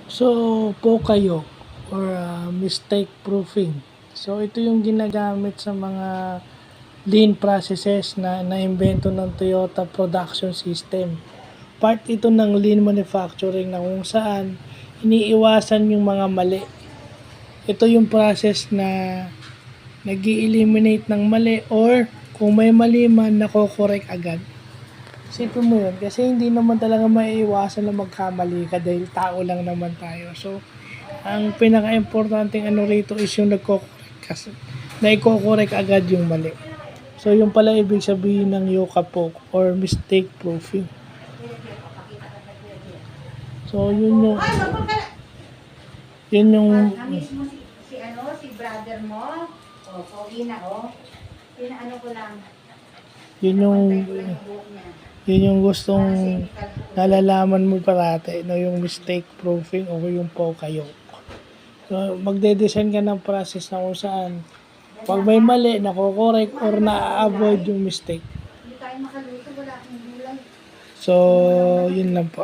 So, Pocayo or mistake proofing. So, ito yung ginagamit sa mga lean processes na naimbento ng Toyota Production System. Part ito ng lean manufacturing na kung saan iniiwasan yung mga mali. Ito yung process na nag-eliminate ng mali or kung may mali man, nako-correct agad. Isipin mo yun, kasi hindi naman talaga maiiwasan na magkamali ka dahil tao lang naman tayo. So, ang pinaka-importanting ano rito is yung nagko-correct kasi na i-correct agad yung mali. So, yung pala ibig sabihin ng Yoka Poke or mistake proofing. So, yun yung, Namiss mo si brother mo? O, pogi na, Pinaano ko lang. yun yung, Pantay ko lang yung buhok niya. yun yung gustong nalalaman mo parate, no, yung mistake proofing o yung Pocayo. So, magde-design ka ng process na kung saan pag may mali, nako-correct or na-avoid yung mistake. Hindi tayo makaluto, wala akong gulay. So, yun lang po.